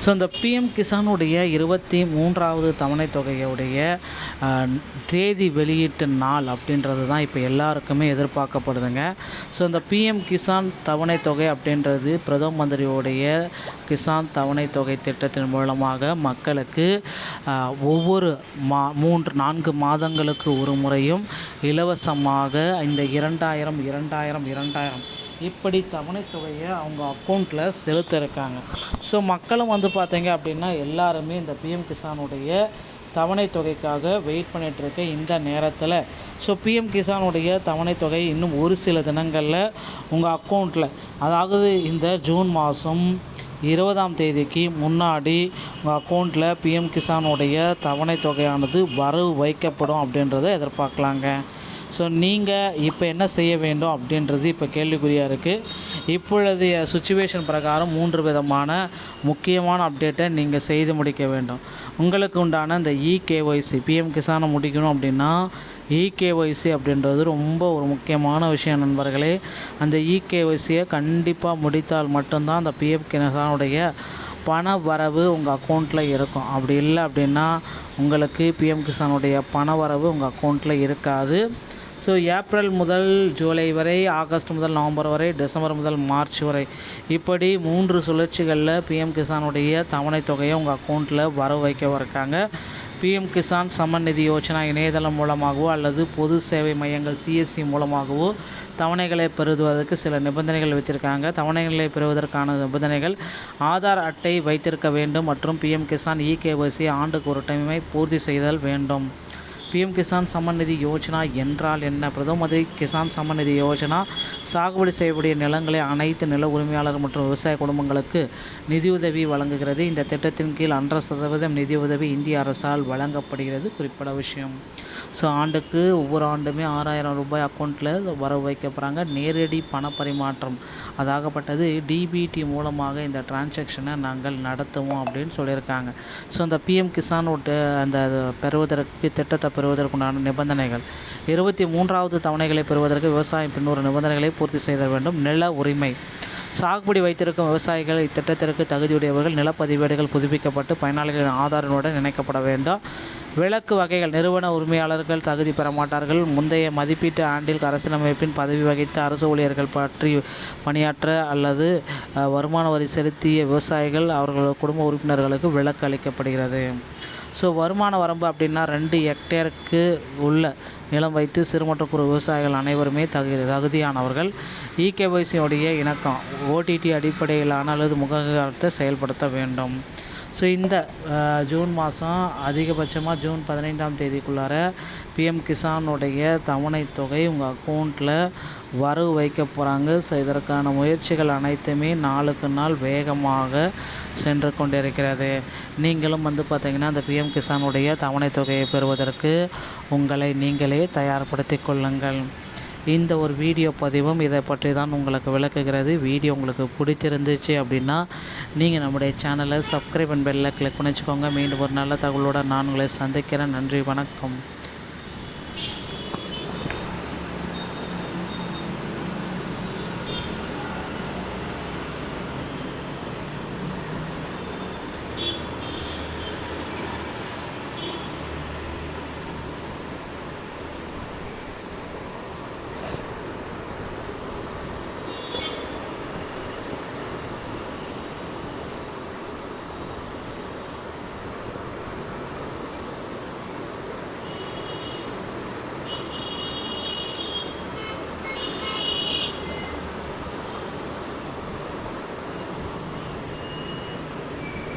So இந்த PM கிசானுடைய 23வது தவணை தொகையுடைய தேதி வெளியீட்டு நாள் அப்படின்றது தான் இப்போ எல்லாருக்குமே எதிர்பார்க்கப்படுதுங்க. ஸோ இந்த பிஎம் கிசான் தவணை தொகை அப்படின்றது பிரதம மந்திரியோடைய கிசான் தவணை தொகை திட்டத்தின் மூலமாக மக்களுக்கு ஒவ்வொரு 4 மாதங்களுக்கு ஒரு முறையும் இலவசமாக இந்த 2000 இப்படி தவணை தொகையை அவங்க அக்கௌண்ட்டில் செலுத்திருக்காங்க. ஸோ மக்களும் பார்த்தீங்க அப்படின்னா எல்லாருமே இந்த பிஎம் கிசானுடைய தவணை தொகைக்காக வெயிட் பண்ணிகிட்ருக்க இந்த நேரத்தில் பிஎம் கிசானுடைய தவணை தொகை இன்னும் ஒரு சில தினங்களில் உங்கள் அக்கௌண்ட்டில், அதாவது இந்த ஜூன் மாதம் 20ஆம் தேதிக்கு முன்னாடி உங்கள் அக்கௌண்ட்டில் பிஎம் கிசானுடைய தவணை தொகையானது வரவு வைக்கப்படும் அப்படின்றத எதிர்பார்க்கலாங்க. ஸோ நீங்கள் இப்போ என்ன செய்ய வேண்டும் அப்படின்றது இப்போ கேள்விக்குறியாக இருக்குது. இப்பொழுதைய சுச்சுவேஷன் பிரகாரம் 3 விதமான முக்கியமான அப்டேட்டை நீங்கள் செய்து முடிக்க வேண்டும். உங்களுக்கு உண்டான இந்த இகேஒய்சி பிஎம் கிசானை முடிக்கணும் அப்படின்னா இகேஒய்சி அப்படின்றது ரொம்ப ஒரு முக்கியமான விஷயம் நண்பர்களே. அந்த இகேஒய்சியை கண்டிப்பாக முடித்தால் மட்டும்தான் அந்த பிஎம் கிசானுடைய பண வரவு உங்கள் அக்கௌண்ட்டில் இருக்கும். அப்படி இல்லை அப்படின்னா உங்களுக்கு பிஎம் கிசானுடைய பண வரவு உங்கள் அக்கௌண்ட்டில் இருக்காது. ஸோ ஏப்ரல் முதல் ஜூலை வரை, ஆகஸ்ட் முதல் நவம்பர் வரை, டிசம்பர் முதல் மார்ச் வரை, இப்படி 3 சுழற்சிகளில் பிஎம் கிசானுடைய தவணை தொகையை உங்கள் அக்கௌண்ட்டில் வரவு வைக்க இருக்காங்க. பிஎம் கிசான் சம்மன் நிதி யோஜனா இணையதளம் மூலமாகவோ அல்லது பொது சேவை மையங்கள் சிஎஸ்சி மூலமாகவோ தவணைகளை பெறுவதற்கு சில நிபந்தனைகள் வச்சுருக்காங்க. தவணைகளை பெறுவதற்கான நிபந்தனைகள் ஆதார் அட்டை வைத்திருக்க வேண்டும் மற்றும் பிஎம் கிசான் இகேஒய்சி ஆண்டுக்கு ஒரு டைமை பூர்த்தி செய்தல் வேண்டும். பிஎம் கிசான் சம்மன் நிதி யோஜனா என்றால் என்ன? பிரதம மந்திரி கிசான் சம்மன் நிதி யோஜனா சாகுபடி செய்யக்கூடிய நிலங்களை அனைத்து நில உரிமையாளர் மற்றும் விவசாய குடும்பங்களுக்கு நிதியுதவி வழங்குகிறது. இந்த திட்டத்தின் கீழ் 100% நிதியுதவி இந்திய அரசால் வழங்கப்படுகிறது. குறிப்பிட்ட விஷயம். ஸோ ஆண்டுக்கு ஒவ்வொரு ஆண்டுமே 6000 ரூபாய் அக்கௌண்ட்டில் வரவு வைக்க போகிறாங்க. நேரடி பண பரிமாற்றம் அதாகப்பட்டது டிபிடி மூலமாக இந்த டிரான்சாக்ஷனை நாங்கள் நடத்துவோம் அப்படின்னு சொல்லியிருக்காங்க. ஸோ அந்த பிஎம் கிசானோட அந்த பெறுவதற்கு திட்டத்தை பெறுவதற்குண்டான நிபந்தனைகள் 23வது தவணைகளை பெறுவதற்கு விவசாயம் பின்னொரு நிபந்தனைகளை பூர்த்தி செய்த வேண்டும். நில உரிமை சாகுபடி வைத்திருக்கும் விவசாயிகள் இத்திட்டத்திற்கு தகுதியுடையவர்கள். நிலப்பதிவேடுகள் புதுப்பிக்கப்பட்டு பயனாளிகளின் ஆதாரனுடன் இணைக்கப்பட வேண்டும். விலக்கு வகைகள் நிறுவன உரிமையாளர்கள் தகுதி பெற மாட்டார்கள். முந்தைய மதிப்பீட்டு ஆண்டில் அரசியலமைப்பின் பதவி வகித்த அரசு ஊழியர்கள் பற்றி பணியாற்ற அல்லது வருமான வரி செலுத்திய விவசாயிகள் அவர்களது குடும்ப உறுப்பினர்களுக்கு விலக்கு அளிக்கப்படுகிறது. ஸோ வருமான வரம்பு அப்படின்னா 2 ஹெக்டேருக்கு உள்ள நிலம் வைத்து சிறு மற்றும் குறு விவசாயிகள் அனைவருமே தகுதியானவர்கள். இகேஒய்சியோடைய இணக்கம் ஓடிடி அடிப்படையிலான அல்லது முகத்தை செயல்படுத்த வேண்டும். ஸோ இந்த ஜூன் மாதம் அதிகபட்சமாக ஜூன் 15ஆம் தேதிக்குள்ளார பிஎம் கிசானுடைய தவணை தொகை உங்கள் அக்கௌண்ட்டில் வரவு வைக்க போகிறாங்க. ஸோ இதற்கான முயற்சிகள் அனைத்துமே நாளுக்கு நாள் வேகமாக சென்று கொண்டிருக்கிறது. நீங்களும் பார்த்திங்கன்னா அந்த பிஎம் கிசானுடைய தவணை தொகையை பெறுவதற்கு உங்களை நீங்களே தயார்படுத்தி கொள்ளுங்கள். இந்த ஒரு வீடியோ பதிவும் இதை பற்றி தான் உங்களுக்கு விளக்குகிறது. வீடியோ உங்களுக்கு பிடித்திருந்துச்சு அப்படின்னா நீங்கள் நம்முடைய சேனலை சப்ஸ்கிரைப் அண்ட் பெல்லை கிளிக் பண்ணி வச்சுக்கோங்க. மீண்டும் ஒரு நல்ல தகவலோடு நான் உங்களை சந்திக்கிறேன். நன்றி, வணக்கம்.